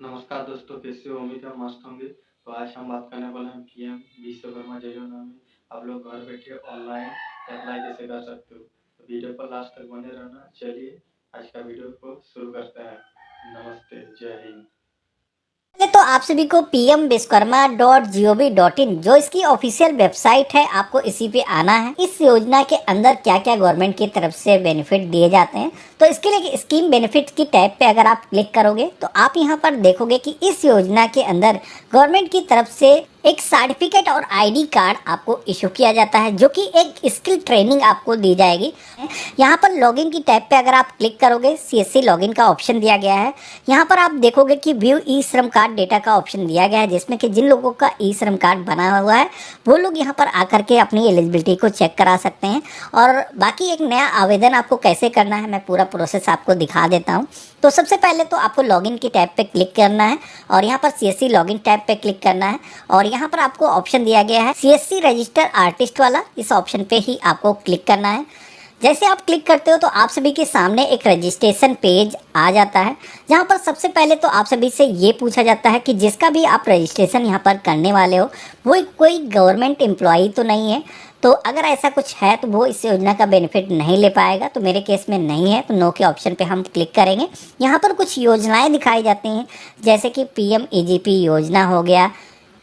नमस्कार दोस्तों, कैसे हो? उम्मीद है मस्त होंगे। तो आज हम बात करने वाले हैं पीएम विश्वकर्मा योजना में आप लोग घर बैठे ऑनलाइन अप्लाई कैसे कर सकते हो। तो वीडियो पर लास्ट तक बने रहना। चलिए आज का वीडियो को शुरू करते हैं। नमस्ते, जय हिंद। तो आप सभी को pmvishwakarma.gov.in जो इसकी ऑफिशियल वेबसाइट है, आपको इसी पे आना है। इस योजना के अंदर क्या क्या गवर्नमेंट की तरफ से बेनिफिट दिए जाते हैं, तो इसके लिए स्कीम बेनिफिट की टैब पे अगर आप क्लिक करोगे तो आप यहाँ पर देखोगे कि इस योजना के अंदर गवर्नमेंट की तरफ से एक सर्टिफिकेट और आईडी कार्ड आपको इशू किया जाता है, जो कि एक स्किल ट्रेनिंग आपको दी जाएगी। यहाँ पर लॉगिन की टैब पे अगर आप क्लिक करोगे, सीएससी लॉगिन का ऑप्शन दिया गया है। यहाँ पर आप देखोगे कि व्यू ई श्रम कार्ड डेटा का ऑप्शन दिया गया है, जिसमें कि जिन लोगों का ई श्रम कार्ड बना हुआ है वो लोग यहाँ पर आकर के अपनी एलिजिबिलिटी को चेक करा सकते हैं। और बाकी एक नया आवेदन आपको कैसे करना है, मैं पूरा प्रोसेस आपको दिखा देता हूँ। तो सबसे पहले तो आपको लॉगिन की टैब पे क्लिक करना है और यहाँ पर सीएससी लॉगिन टैब पे क्लिक करना है और यहाँ पर आपको ऑप्शन दिया गया है सीएससी रजिस्टर आर्टिस्ट वाला। इस ऑप्शन पे ही आपको क्लिक करना है। जैसे आप क्लिक करते हो तो आप सभी के सामने एक रजिस्ट्रेशन पेज आ जाता है, जहाँ पर सबसे पहले तो आप सभी से ये पूछा जाता है कि जिसका भी आप रजिस्ट्रेशन यहाँ पर करने वाले हो वो कोई गवर्नमेंट एम्प्लॉई तो नहीं है। तो अगर ऐसा कुछ है तो वो इस योजना का बेनिफिट नहीं ले पाएगा। तो मेरे केस में नहीं है, तो नो के ऑप्शन पे हम क्लिक करेंगे। यहाँ पर कुछ योजनाएं दिखाई जाती हैं, जैसे कि पीएम ईजीपी योजना हो गया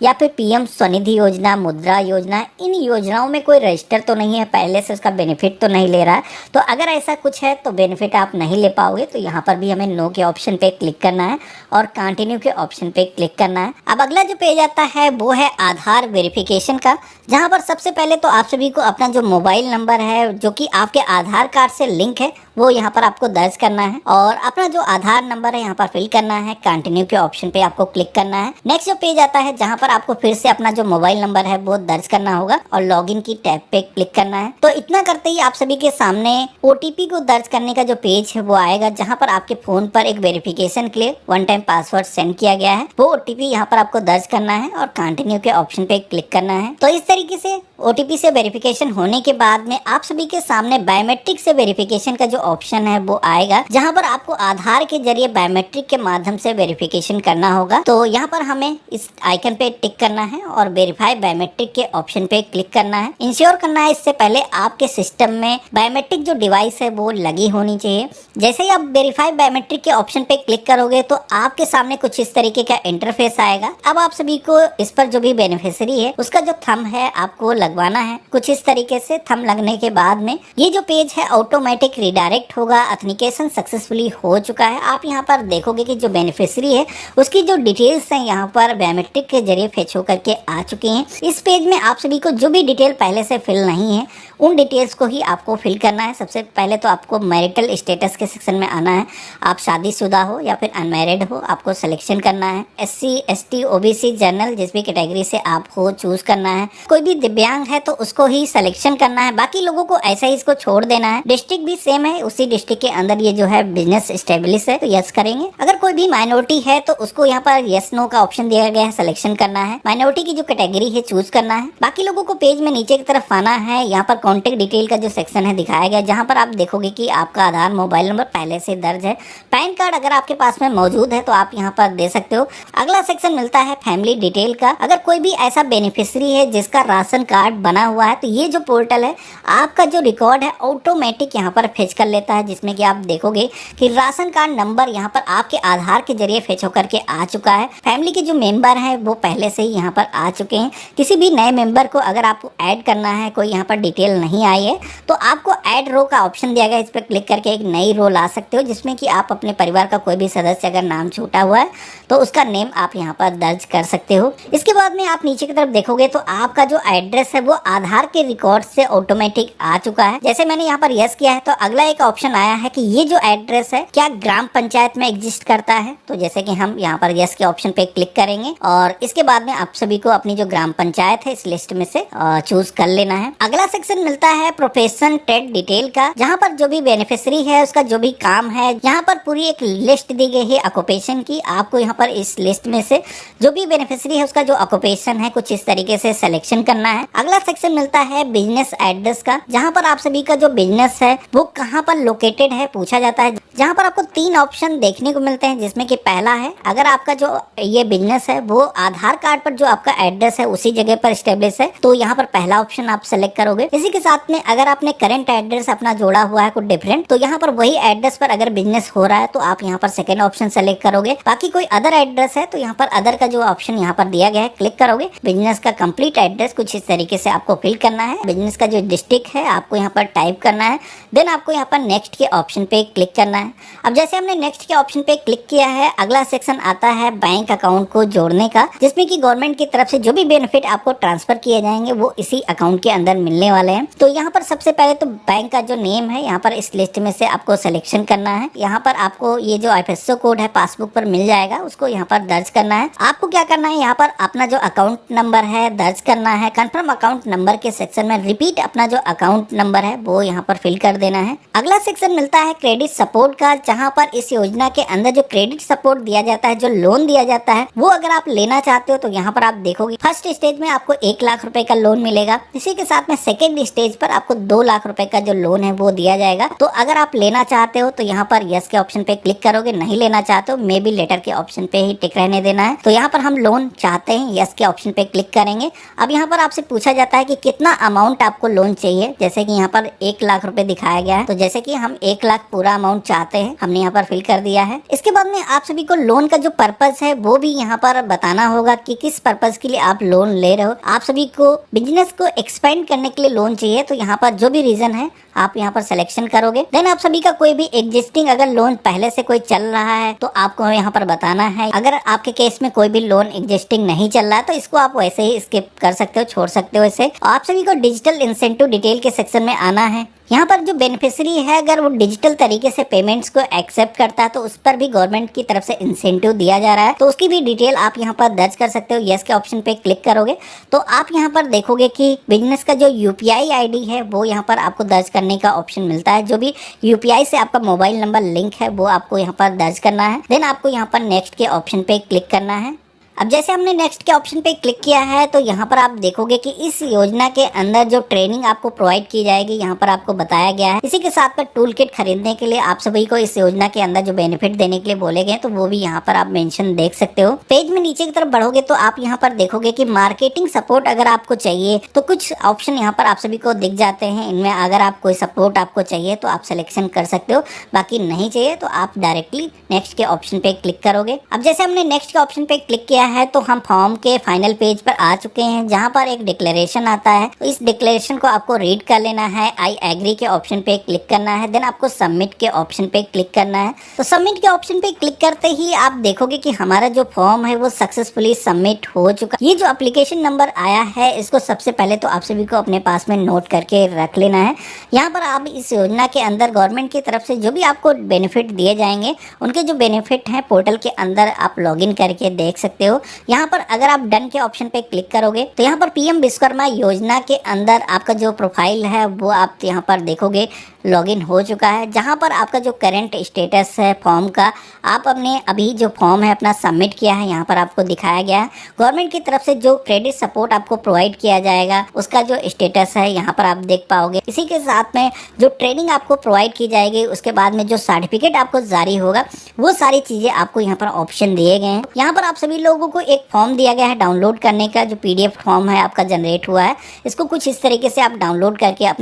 या फिर पीएम स्वनिधि योजना, मुद्रा योजना। इन योजनाओं में कोई रजिस्टर तो नहीं है, पहले से उसका बेनिफिट तो नहीं ले रहा है। तो अगर ऐसा कुछ है तो बेनिफिट आप नहीं ले पाओगे। तो यहाँ पर भी हमें नो के ऑप्शन पे क्लिक करना है और कंटिन्यू के ऑप्शन पे क्लिक करना है। अब अगला जो पेज आता है वो है आधार वेरिफिकेशन का, जहाँ पर सबसे पहले तो आप सभी को अपना जो मोबाइल नंबर है जो कि आपके आधार कार्ड से लिंक है वो यहाँ पर आपको दर्ज करना है और अपना जो आधार नंबर है यहाँ पर फिल करना है। कंटिन्यू के ऑप्शन पे आपको क्लिक करना है। नेक्स्ट जो पेज आता है जहाँ पर आपको फिर से अपना जो मोबाइल नंबर है वो दर्ज करना होगा और लॉगिन की टैब पे क्लिक करना है। तो इतना करते ही आप सभी के सामने ओटीपी को दर्ज करने का जो पेज है वो आएगा, जहाँ पर आपके फोन पर एक वेरिफिकेशन के लिए वन टाइम पासवर्ड सेंड किया गया है। वो ओटीपी यहाँ पर आपको दर्ज करना है और कंटिन्यू के ऑप्शन पे क्लिक करना है। तो इस तरीके से ओटीपी से वेरिफिकेशन होने के बाद में आप सभी के सामने बायोमेट्रिक से वेरिफिकेशन का जो ऑप्शन है वो आएगा, जहां पर आपको आधार के जरिए बायोमेट्रिक के माध्यम से वेरिफिकेशन करना होगा। तो यहां पर हमें इस आइकन पे टिक करना है और वेरीफाई बायोमेट्रिक के ऑप्शन पे क्लिक करना है। इंश्योर करना है इससे पहले आपके सिस्टम में बायोमेट्रिक जो डिवाइस है वो लगी होनी चाहिए। जैसे ही आप वेरीफाई बायोमेट्रिक के ऑप्शन पे क्लिक करोगे तो आपके सामने कुछ इस तरीके का इंटरफेस आएगा। अब आप सभी को इस पर जो भी बेनिफिशियरी है उसका जो थंब है आपको लगवाना है। कुछ इस तरीके से थंब लगने के बाद में ये जो पेज है ऑटोमेटिक रिडायरेक्ट होगा। ऑथेंटिकेशन सक्सेसफुली हो चुका है। आप यहाँ पर देखोगे कि जो बेनिफिशियरी है उसकी जो डिटेल्स हैं यहाँ पर बायोमेट्रिक के जरिए फेच होकर के आ चुकी हैं। इस पेज में आप सभी को जो भी डिटेल पहले से फिल नहीं है उन डिटेल्स को ही आपको फिल करना है। सबसे पहले तो आपको मैरिटल स्टेटस के सेक्शन में आना है। आप शादीशुदा हो या फिर अनमैरिड हो, आपको सिलेक्शन करना है। एससी, एसटी, ओबीसी, जनरल जिस भी कैटेगरी से आप हो चूज करना है। कोई भी दिव्यांग है तो उसको ही सिलेक्शन करना है, बाकी लोगों को ऐसा ही इसको छोड़ देना है। डिस्ट्रिक्ट भी सेम है, उसी डिस्ट्रिक्ट के अंदर ये जो है बिजनेस स्टेब्लिश है तो यस करेंगे। अगर कोई भी माइनॉरिटी है तो उसको यहाँ पर यस नो का ऑप्शन दिया गया है, सिलेक्शन करना है। माइनॉरिटी की जो कैटेगरी है चूज करना है। बाकी लोगों को पेज में नीचे की तरफ आना है। यहाँ पर कॉन्टेक्ट डिटेल का जो सेक्शन है दिखाया गया, जहाँ पर आप देखोगे कि आपका आधार मोबाइल नंबर पहले से दर्ज है। पैन कार्ड अगर आपके पास में मौजूद है तो आप यहाँ पर दे सकते हो। अगला सेक्शन मिलता है फैमिली डिटेल का। अगर कोई भी ऐसा बेनिफिशियरी है जिसका राशन कार्ड बना हुआ है तो ये जो पोर्टल है आपका जो रिकॉर्ड है ऑटोमेटिक यहाँ पर फेच कर लेता है, जिसमें कि आप देखोगे कि राशन कार्ड नंबर यहाँ पर आपके आधार के जरिए फेच होकर के आ चुका है। फैमिली के जो मेंबर हैं वो पहले से ही यहाँ पर आ चुके हैं। किसी भी नए मेंबर को अगर आपको ऐड करना है, कोई यहाँ पर डिटेल नहीं आई है तो आपको ऐड रो का ऑप्शन दिया गया। इस पर क्लिक करके एक नई रो ला सकते हो, जिसमें कि आप अपने परिवार का कोई भी सदस्य अगर नाम छूटा हुआ है तो उसका नेम आप यहाँ पर दर्ज कर सकते हो। इसके बाद में आप नीचे की तरफ देखोगे तो आपका जो एड्रेस है वो आधार के रिकॉर्ड से ऑटोमेटिक आ चुका है। जैसे मैंने यहाँ पर यस किया है तो अगला एक ऑप्शन आया है कि ये जो एड्रेस है क्या ग्राम पंचायत में एग्जिस्ट करता है। तो जैसे कि हम यहाँ पर यस के ऑप्शन पे क्लिक करेंगे और इसके बाद बाद में आप सभी को अपनी जो ग्राम पंचायत है इस लिस्ट में से चूज कर लेना है। अगला सेक्शन मिलता है प्रोफेशन ट्रेड डिटेल का, जहाँ पर जो भी बेनिफिशियरी है उसका जो भी काम है, यहाँ पर पूरी एक लिस्ट दी गई है ऑक्यूपेशन की। आपको यहाँ पर इस लिस्ट में से जो भी बेनिफिशियरी है उसका जो ऑक्यूपेशन है कुछ इस तरीके से सिलेक्शन करना है। अगला सेक्शन मिलता है बिजनेस एड्रेस का, जहाँ पर आप सभी का जो बिजनेस है वो कहाँ पर लोकेटेड है पूछा जाता है। जहाँ पर आपको 3 ऑप्शन देखने को मिलते हैं, जिसमें कि पहला है अगर आपका जो ये बिजनेस है वो आधार कार्ड पर जो आपका एड्रेस है उसी जगह पर स्टेब्लिश है, तो यहाँ पर पहला ऑप्शन आप सेलेक्ट करोगे। इसी के साथ में अगर आपने करंट एड्रेस अपना जोड़ा हुआ है कुछ डिफरेंट, तो यहाँ पर वही एड्रेस पर अगर बिजनेस हो रहा है तो आप यहाँ पर सेकंड ऑप्शन सेलेक्ट करोगे। बाकी कोई अदर एड्रेस है तो यहाँ पर अदर का जो ऑप्शन यहाँ पर दिया गया है क्लिक करोगे। बिजनेस का कंप्लीट एड्रेस कुछ इस तरीके से आपको फिल करना है। बिजनेस का जो डिस्ट्रिक्ट है आपको यहाँ पर टाइप करना है, देन आपको यहाँ पर नेक्स्ट के ऑप्शन पे क्लिक करना है। अब जैसे हमने नेक्स्ट के ऑप्शन पे क्लिक किया है, अगला सेक्शन आता है बैंक अकाउंट को जोड़ने का, जिसमें कि गवर्नमेंट की तरफ से जो भी बेनिफिट आपको ट्रांसफर किए जाएंगे वो इसी अकाउंट के अंदर मिलने वाले हैं। तो यहाँ पर सबसे पहले तो बैंक का जो नेम है यहाँ पर इस लिस्ट में से आपको सिलेक्शन करना है। यहाँ पर आपको ये जो IFSC कोड है पासबुक पर मिल जाएगा, उसको यहाँ पर दर्ज करना है। आपको क्या करना है, यहाँ पर अपना जो अकाउंट नंबर है दर्ज करना है। कंफर्म अकाउंट नंबर के सेक्शन में रिपीट अपना जो अकाउंट नंबर है वो यहाँ पर फिल कर देना है। अगला सेक्शन मिलता है क्रेडिट सपोर्ट का, जहाँ पर इस योजना के अंदर जो क्रेडिट सपोर्ट दिया जाता है, जो लोन दिया जाता है, वो अगर आप लेना चाहते हो तो यहाँ पर आप देखोगे फर्स्ट स्टेज में आपको 1 लाख रुपए का लोन मिलेगा। इसी के साथ में सेकेंड स्टेज पर आपको 2 लाख रुपए का जो लोन है वो दिया जाएगा। तो अगर आप लेना चाहते हो तो यहाँ पर यस के ऑप्शन पे क्लिक करोगे, नहीं लेना चाहते हो मे बी लेटर के ऑप्शन पे ही टिक रहने देना है। तो यहाँ पर हम लोन चाहते हैं, यस के ऑप्शन पे क्लिक करेंगे। अब यहाँ पर आपसे पूछा जाता है कि कितना अमाउंट आपको लोन चाहिए, जैसे कि यहाँ पर 1 लाख रुपए दिखाया गया है, तो जैसे कि हम 1 लाख पूरा अमाउंट चाहते हैं, हमने यहाँ पर फिल कर दिया है। इसके बाद में आप सभी को लोन का जो पर्पस है वो भी यहाँ पर बताना होगा कि किस पर्पस के लिए आप लोन ले रहे हो। आप सभी को बिजनेस को एक्सपेंड करने के लिए लोन चाहिए, तो यहाँ पर जो भी रीजन है आप यहाँ पर सिलेक्शन करोगे। देन आप सभी का कोई भी एग्जिस्टिंग अगर लोन पहले से कोई चल रहा है तो आपको यहाँ पर बताना है। अगर आपके केस में कोई भी लोन एग्जिस्टिंग नहीं चल रहा है तो इसको आप वैसे ही स्किप कर सकते हो, छोड़ सकते हो इसे। आप सभी को डिजिटल इंसेंटिव डिटेल के सेक्शन में आना है। यहाँ पर जो बेनिफिशियरी है अगर वो डिजिटल तरीके से पेमेंट्स को एक्सेप्ट करता है तो उस पर भी गवर्नमेंट की तरफ से इंसेंटिव दिया जा रहा है, तो उसकी भी डिटेल आप यहाँ पर दर्ज कर सकते हो। यस के ऑप्शन पे क्लिक करोगे तो आप यहाँ पर देखोगे कि बिजनेस का जो UPI ID है वो यहाँ पर आपको दर्ज करने का ऑप्शन मिलता है। जो भी UPI से आपका मोबाइल नंबर लिंक है वो आपको यहाँ पर दर्ज करना है। देन आपको यहाँ पर नेक्स्ट के ऑप्शन पे क्लिक करना है। अब जैसे हमने नेक्स्ट के ऑप्शन पे क्लिक किया है तो यहाँ पर आप देखोगे कि इस योजना के अंदर जो ट्रेनिंग आपको प्रोवाइड की जाएगी यहाँ पर आपको बताया गया है। इसी के साथ में टूल किट खरीदने के लिए आप सभी को इस योजना के अंदर जो बेनिफिट देने के लिए बोले गए तो वो भी यहाँ पर आप मेंशन देख सकते हो। पेज में नीचे की तरफ बढ़ोगे तो आप यहाँ पर देखोगे कि मार्केटिंग सपोर्ट अगर आपको चाहिए तो कुछ ऑप्शन यहाँ पर आप सभी को दिख जाते हैं। इनमें अगर आप कोई सपोर्ट आपको चाहिए तो आप सिलेक्शन कर सकते हो, बाकी नहीं चाहिए तो आप डायरेक्टली नेक्स्ट के ऑप्शन पे क्लिक करोगे। अब जैसे हमने नेक्स्ट के ऑप्शन पे क्लिक किया है तो हम फॉर्म के फाइनल पेज पर आ चुके हैं, जहां पर एक डिक्लेरेशन आता है। तो इस डिक्लेरेशन को आपको रीड कर लेना है। आई एग्री के ऑप्शन पे क्लिक करना है। देन आपको सबमिट के ऑप्शन पे क्लिक करना है। तो सबमिट के ऑप्शन पे क्लिक करते ही आप देखोगे कि हमारा जो फॉर्म है वो सक्सेसफुली सबमिट हो चुका। ये जो एप्लीकेशन नंबर आया है इसको सबसे पहले तो आप सभी को अपने पास में नोट करके रख लेना है। यहाँ पर आप इस योजना के अंदर गवर्नमेंट की तरफ से जो भी आपको बेनिफिट दिए जाएंगे उनके जो बेनिफिट हैं पोर्टल के अंदर आप लॉगिन करके देख सकते हो। यहाँ पर अगर आप डन के ऑप्शन पे क्लिक करोगे तो यहाँ पर PM विश्वकर्मा योजना के अंदर आपका जो प्रोफाइल है वो आप यहाँ पर देखोगे लॉगिन हो चुका है, जहाँ पर आपका जो करंट स्टेटस है फॉर्म का, आप अपने अभी जो फॉर्म है अपना सबमिट किया है यहाँ पर आपको दिखाया गया है। गवर्नमेंट की तरफ से जो क्रेडिट सपोर्ट आपको प्रोवाइड किया जाएगा उसका जो स्टेटस है यहाँ पर आप देख पाओगे। इसी के साथ में जो ट्रेनिंग आपको प्रोवाइड की जाएगी उसके बाद में जो सर्टिफिकेट आपको जारी होगा वो सारी चीजें आपको यहाँ पर ऑप्शन दिए गए हैं। यहाँ पर आप सभी लोगों को एक फॉर्म दिया गया है डाउनलोड करने का, जो PDF फॉर्म है आपका जनरेट हुआ है। इसको कुछ इस तरीके से आप डाउनलोड करके